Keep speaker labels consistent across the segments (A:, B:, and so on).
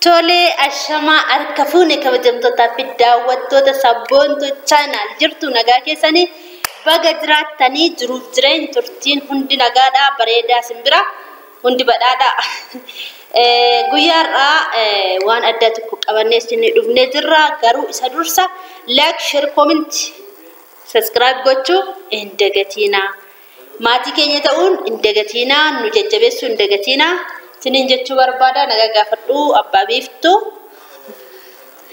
A: Tole ashama arkafune kabajamtoota fi daawwattoota sabboontu channel jirtu nagaa keessanii baga jiraatanii jiruuf jireenya turtiin hundi nagaadha bareedaa simbira hundi badhaadha guyyaarraa waan adda tokko qabannee isin dhufnee jirra garuu isa dursa like share comment subscribe gochuu hin dagatina maatii keenya ta'uun hin dagatina nu jajjabeessuu hin dagatina Tinin jechuu barbaada nagaa gaafadhu abbaa biiftu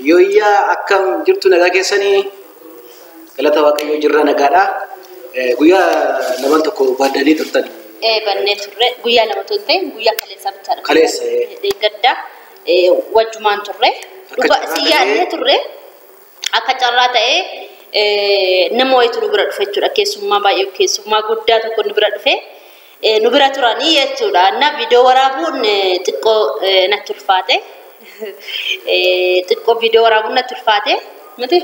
B: Yoyya akkam jirtu nagaa keessanii galata waaqayyoo jirra nagaadha guyyaa lamaan tokko baadanii turtan
A: bannee turre guyyaa lama turte guyyaa kaleessa bichaadha
B: kaleessa
A: gadda wajjumaan turre dhuga siyaanne turre akka carraa ta'e nama wayitu nu bira dhufe jechuudha keessummaa baay'ee keessummaa guddaa tokko nu bira dhufe nu bira turanii jechuudha na video waraabuun xiqqoo natti ulfaate xiqqoo video waraabuun natti ulfaate nuti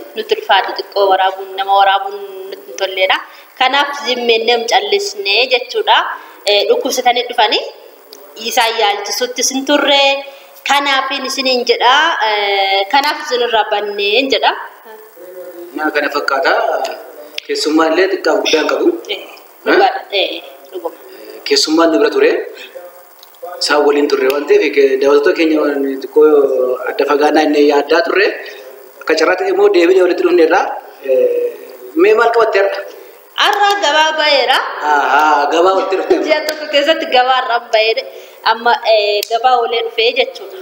A: xiqqoo waraabuun nama waraabuun nutti tolleedha kanaaf zimmeennem callisnee jechuudha dhukkubsatanii dhufanii isaa yaalchisutti sin turre kanaafin isiniin jedha kanaaf isinirraa banneen jedha
B: na kana fakkaata keessummaallee xiqqaa guddaan qabu keessummaan nu bira ture isaa waliin turre waan ta'eef daawwattoota keenya xiqqoo adda fagaannaa inni yaaddaa turre akka carraa ta'e immoo deebinee walitti dhufneerra mee maal qabatte
A: har'a gabaa baheera
B: gabaa walitti dhufte
A: ji'a tokko keessatti gabaa irraan baheera amma gabaa olee dhufee jechuudha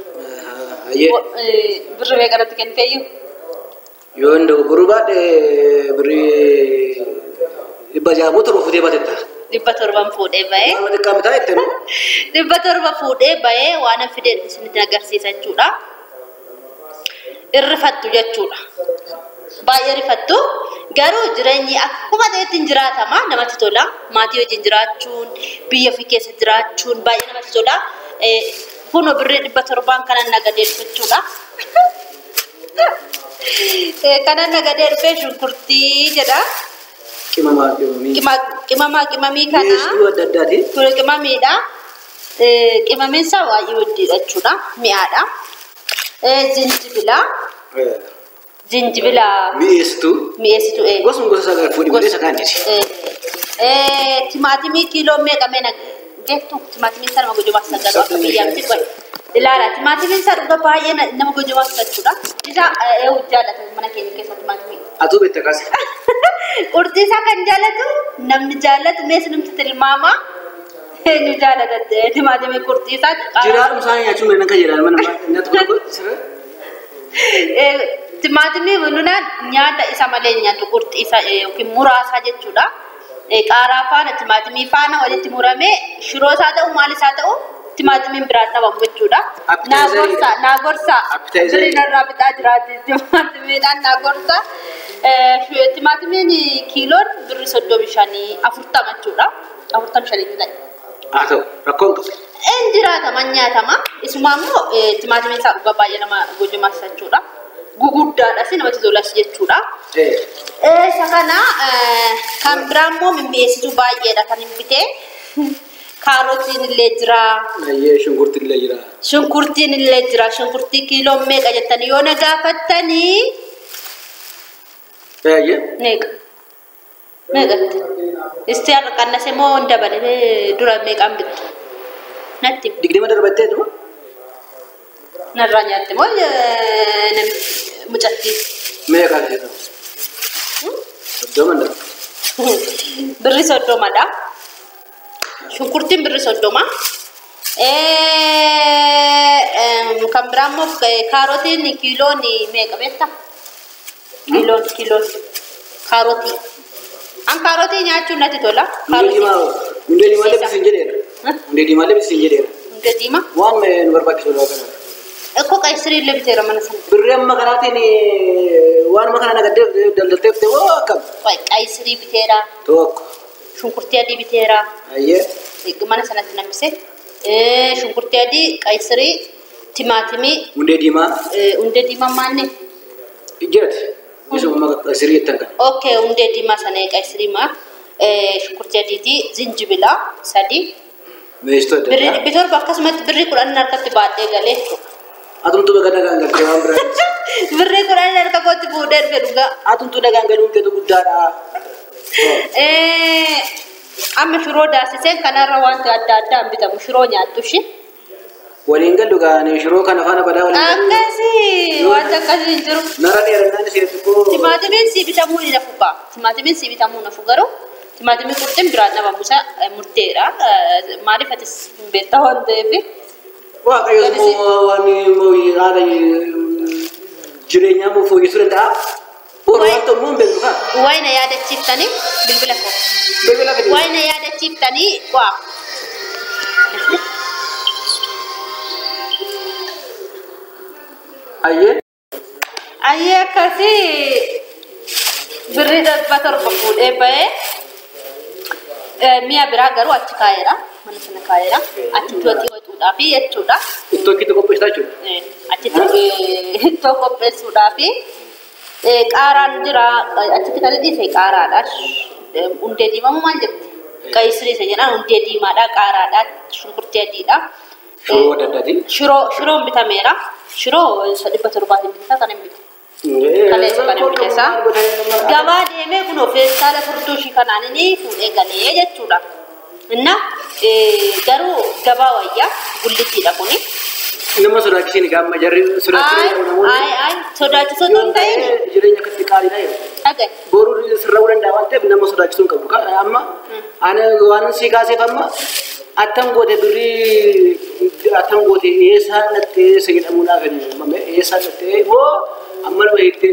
A: birri meeqatti kenniteeyyu
B: yoo ndoo gurubaadhe birri dhibba ja'a motora fuutee baatetta
A: Dibba torban fuudhee bahe.
B: Nama xiqqaa bitaa jettee moo?
A: Dibba torba fuudhee bahe waan fidee isinitti agarsiisa jechuudha. Irrifattu jechuudha. Baay'ee rifattu garuu jireenyi akkuma ta'etti hin jiraatama namatti tola. Maatii wajjin jiraachuun biyya ofii keessa jiraachuun baay'ee namatti tola. Kun birrii dhibba torbaan kanan nagadee jechuudha. Kanan nagadee dhufee shunkurtii jedha.
B: Qimamii
A: kana
B: yeestuu adda addaati
A: ture qimamiidha qimamiin isaa waa'ee wajjiidha jechuudha mi'aadha zinjibila mi'eessitu
B: gosuma gosa isaa fuudhi malee sakaan jedhi
A: timaatimii kiiloo meeqa meena geettu timaatimii isaa nama gojomaa sagaluu akka biyyaatti qoy ilaala timaatimiin isaa dhuga baay'ee nama gojomaa jechuudha isa jaallata mana keenya keessa timaatimii
B: atuu beekta kaase
A: Urti isa kan jaalatu namni jaalatu mees namti tilmaama ni jaalata timaatimii urti isa
B: jiraadhum isaanii nyaachuun meeshaan kan jedhan mana nyaata tokko siree
A: timaatimii bununaan nyaata isa malee nyaatu urti isa yookiin muraasa jechuudha qaaraa faana timaatimii faana walitti muramee shiroo isaa ta'u maal isaa ta'u timaatimiin biraan dhabamu jechuudha naagorsa birri narraa bitaa jiraati timaatimiidhaan naagorsa timaatimiin kiiloon birri 35 jechuudha 45 ta'e
B: haa ta'u rakkoon qabu
A: jiraatama nyaatama isumaa immoo timaatimiin isaa dhugaa baay'ee nama gojomaas jechuudha guguddaadha si namatti tolas jechuudha isa kana kan biraa immoo mimmi'eessituu baay'eedha kan hin bitee Karotiin illee jira.
B: Shunkurtiin illee jira.
A: Shunkurtiin illee jira. Shunkurtii kiiloo meeqa jettanii yoo na gaafattanii. Meeqa. Meeqatti. Isti har'a qannase moo dabalee dura meeqaan bittu? Natti.
B: Digdama darbattee duma?
A: Narraa nyaatte moo mucatti?
B: Meeqa jedhama? Soddoma darba.
A: Birri soddomadha. Shunkurtiin birri soddoma kan biraa immoo kaarotiin kiiloon meeqa beektaa? Kiiloon kaarotii an kaarotii nyaachuun natti tola.
B: Hundee diimaa leebisiin jedheera. Hundee diimaa leebisiin jedheera.
A: Hundee diimaa?
B: Waan nu barbaachisu dha kana.
A: Ekkoo qayisirii illee biteera mana sana.
B: Birrii amma kanaatiin waanuma kana nagaddeef daldalteef ta'e woo akkam.
A: Qayisirii biteera.
B: Tokko.
A: Shunkurtii adii biteera.
B: Ayyee.
A: Mana sanatti nambise. Shunkurtii adii, qayisirii, timaatimii.
B: Hundee diimaa.
A: Hundee diimaa maanni?
B: Ijjeeti. Isuma qayisirii jettan kan.
A: Okay, hundee diimaa sana qayisirii maa. Shunkurtii adiitii, zinjibila sadii.
B: Meeshtuu adda addaa.
A: Birrii bitorba akkasumatti birrii 10 harkatti baadhee galee jechuudha.
B: Atumtu bagana gangalte waan biraa.
A: Birrii kudhan harka kootti fuudhee dhufe dhugaa.
B: Atumtu gangaluun keetu guddaadha.
A: Amma shiroo daasiseen kanarra wanti adda addaan bitamu shiroo nyaattu shi.
B: Waliin gallu gaanii shiroo kana faana badaa waliin gallu.
A: Akkasii wanta akkasii hin jiru.
B: Nara dheerannaan ishee xiqqoo.
A: Timaatimiin si bitamuu ni nafu ba'a. Timaatimiin si bitamuu nafu garuu timaatimii qurxin biraan nama musa murteedha. Maaliif atis hin beektaa waan ta'eef.
B: Waaqayyoon waan haala jireenyaa moo fooyyessuu danda'a? Wanta immoo hin beeknu kaa?
A: Wayna yaadachiiftanii bilbila koo.
B: Bilbila fide.
A: Wayna yaadachiiftanii waa. Ayyee akkasii birrii darba torba fuudhee bahee mi'a biraa garuu achi kaa'eera. Mana sana kaa'eera. Achitti waxii waxuudhaaf jechuudha.
B: Ittoo itti qopheessaa jechuudha.
A: Achitti ittoo qopheessuudhaaf qaaraan jira. Achitti kan dhiise qaaraadha. Hundee diimamu maal jirti? Qayisirii isa jedhan hundee diimaadha. Qaaraadha. Shunkurtii adiidha.
B: Shiroo adda addaati.
A: Shiroon bitameera. Shiroo 700 bitata kan hin bitu. Kaleessa kan hin biteessa. Gabaa deemee kunoo feestaala furtuu ishii kanaan inni fuudhee galee jechuudha. Inna garuu gabaa wayyaa gullittiidha kuni.
B: Nama sodaachisiin gaamma jarri sodaachisiin namoonni.
A: Sodaachisoo hin ta'in.
B: Jireenya akkatti qaaliidha jedhu.
A: Dhagaye.
B: Boruu sirraa danda'a waan ta'eef nama sodaachisuu hin qabu. Amma ani waan sii kaaseef amma attam goote birrii attam goote eessaa dhattee isa jedhamuudhaaf eessaa dhattee moo amma nama hiiktee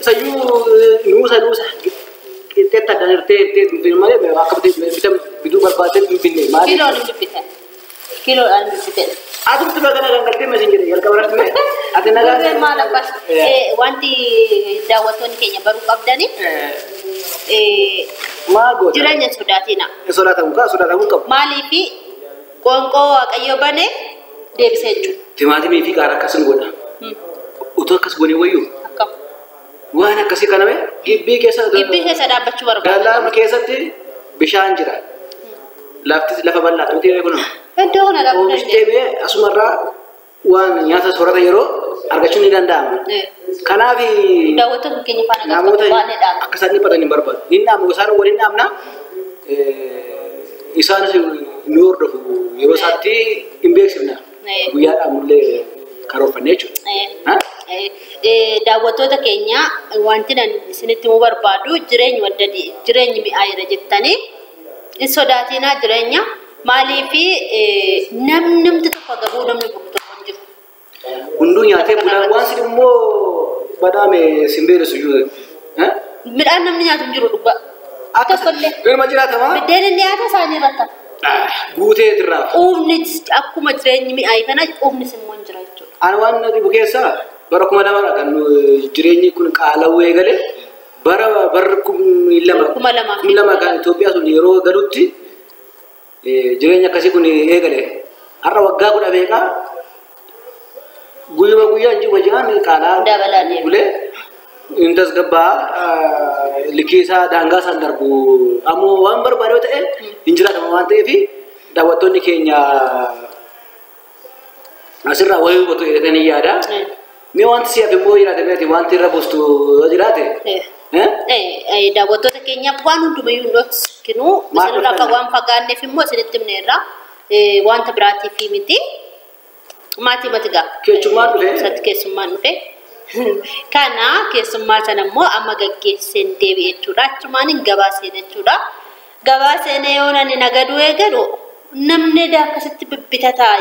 B: isayyuu nuusa qixxeetta addaan hirtee malee akka bituu barbaadee hin binne maali?
A: Kiloon hin bibbite. Kiloodhaan bibbite.
B: Atumtu bagana gangaltee meeshaan jedhe jalqaba irratti mee ati nagaa
A: maal abbas wanti daawwattoonni keenya baruu qabdani
B: maal goota
A: jireenya sodaatina.
B: Sodaatamuu qabu.
A: Maaliifi qoonqoo waaqayyo bane deebisee jechuudha.
B: Timaatimii fi qaara akkas hin godha. Utuu akkas godhee wayyuu.
A: Akkam.
B: Waan akkasii kana mee gibbii keessa
A: dhaabbachuu barbaada.
B: Dallaama keessatti bishaan jira. Lafti lafa bal'aadha miti kun.
A: Iddoo kana lafa
B: oomishni asumarraa waan nyaata soorata yeroo argachuun ni danda'ama. Kanaaf
A: daawwattoonni keenya faana
B: namoota akka isaan dhiphatan hin barbaadu. Inni dhaamu isaan waliin dhaabna isaanis ni hordofu yeroo isaatti hin beeksifna. Guyyaa dhaamullee karoorfanne jechuudha.
A: Daawwattoota keenya wanti isinitti himuu barbaadu jireenyi mi'aayira jettanii hin sodaatinaa jireenya maaliifi namni tokko gabuu namni tokko hin jiru.
B: Hunduu nyaatee bulaan waan sin immoo badhaame simbeeresu iyyuu.
A: Midhaan namni nyaatu hin jiru dhugaa. Tokkollee.
B: Ilma jiraatamaa?
A: Biddeen inni nyaata isaanii irratti.
B: Guutee irraa.
A: Quufni akkuma jireenyi mi'aayi kana quufnis immoo hin jira jechuudha.
B: Ani waan nati bukeessaa bara 2000 kan jireenyi kun qaala'uu eegale bara 2000 kan Itoophiyaa sun yeroo galutti jireenya akkasii kun eegale. Har'a waggaa 10 meeqaa guyyuma guyyaan jiru wajjin qaalaa
A: dabalanii
B: bulee intas gabbaa likiisaa daangaa isaan darbu ammoo waan barbaade ta'e hin jiraatama waan ta'eef daawwattoonni keenya asirraa wayii gotu jedhanii yaada. Mee wanti si hafe immoo jiraate beekti wanti irra buustu jiraate.
A: Daawwattoota keenyaaf waan hundumayyuu hin dhoksinu isinirraa akka waan fagaanneef immoo isinitti himneerra wanta biraatiif miti. Maatii matigaa. Keessummaan dhufe. Kana keessummaa sana immoo amma gaggeesseen deebi'e jechuudha. Achumaan hin gabaaseen jechuudha. Gabaaseen yoo namni nagaduu eegalu namni akkasitti bibbitataa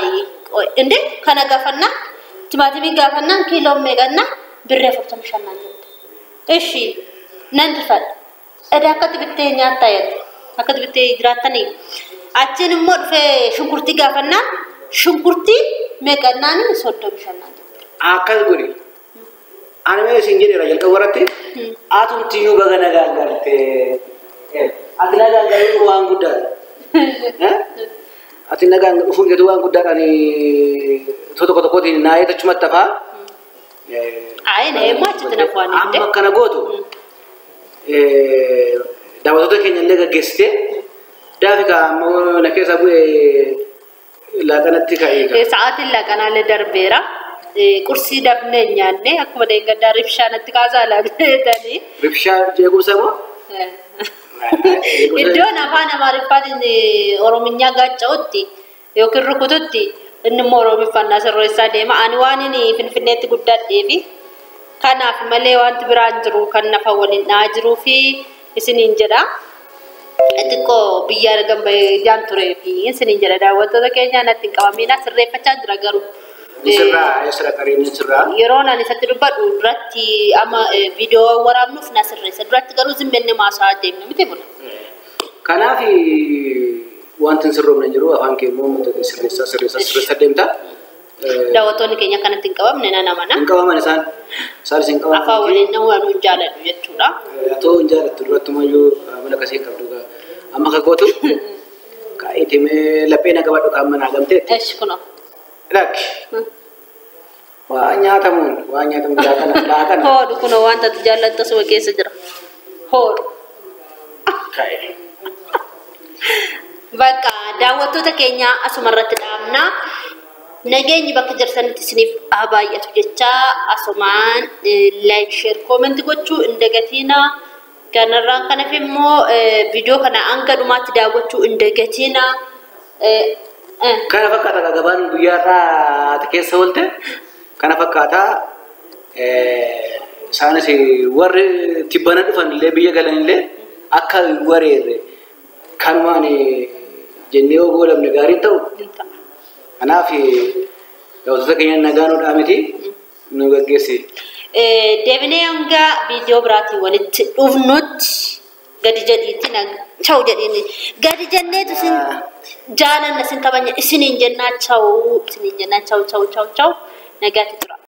A: inde kana gaafannaa timaatimii gaafannaan kiiloon meeqannaa birrii 45 jirti. Ishi nan rifadha. Edaa akkatti bittee nyaattaa jedhu akkatti bittee jiraattanii achiin immoo dhufee shunkurtii gaafannaan shunkurtii meeqannaan 35 jirti.
B: Akkas godhi. Ani mee isin jedheera jalqaba irratti atumtiyyuu baga nagaan galte ati nagaan galuun waan guddaadha. Ati nagaan dhufuun jedhu waan guddaadhaan tokko tokkotiin naayee tachumatti hafaa.
A: Ayi naayee maachitti na fu'aan
B: amma akkana gootu daawwattoota keenya illee gaggeessite daafika ammoo na keessa bu'ee laaqanatti ka'ee.
A: Sa'aatiin laaqanaallee darbeera. qursii dafnee nyaanne akkuma deeggardaa ribshaanatti kaasaa laatanii.
B: Ribshaan jeequmsa moo?
A: Iddoon afaan Amaariffaatiin Oromiyaa gaacha'utti yookiin rukututti inni immoo Oromiffannaa sirreessaa deema. Ani waan inni Finfinneetti guddadhee fi kanaaf malee wanti biraan jiru kan nafa waliin dhahaa jiruu fi isiniin jedha. Xiqqoo biyya argama jaan turee fi isiniin jedha daawwattoota keenyaa natti hin qabamiina sirreeffachaa jira garuu.
B: Isra qareenya sirraa.
A: Yeroo naan isatti dubbadhu duratti ama viidiyoo waraabnuuf na sirreessa duratti garuu zimbenne maasaa deemne miti bula.
B: Kanaaf wanti sirroomne jiru afaan keemmoo mata sirreessa deemta.
A: Daawwattoonni keenya kanatti hin qabamne nana mana.
B: Hin qabaman isaan hin qabaman.
A: Afaan waliin nama waan hin jaaladhu jechuudha.
B: Atoo hin jaalattu durattumayyuu amala kasii qabdu amma ka gootu kaa'itimee laphee na qabadhu kan manaa gamteetti.
A: Eesh kunoo.
B: Lakki. Waa nyaatamuun laaqana.
A: Hoodhu kunoo wanta jaalattu asuma keessa jira. Hoodhu. Bakka daawwattoota keenya asuma irratti dhaabna. Nageenyi bakka jirtanitti isiniif baay'atu jecha asumaan like share comment gochuu hin dagatina. Kanarraan kanaaf immoo viidiyoo kana hanga dhumaatti daawwachuu hin dagatina.
B: Kana fakkaata gabaan guyyaarraa keessa oolte kana fakkaata isaanis warri tibbana dhufan illee biyya galan illee akka wareerre kanumaan jennee yoo goolabne gaariin ta'u. Kanaaf daawwattoota keenya nagaanuudhaa miti nu gaggeessi. Deebinee hanga viidiyoo biraatiin walitti dhufnutti gadi jedhiitti cha'u jedhiini. Gadi jenneetu isin jaalanna isin kabanya isiniin jennaa cha'u nagaatti tura.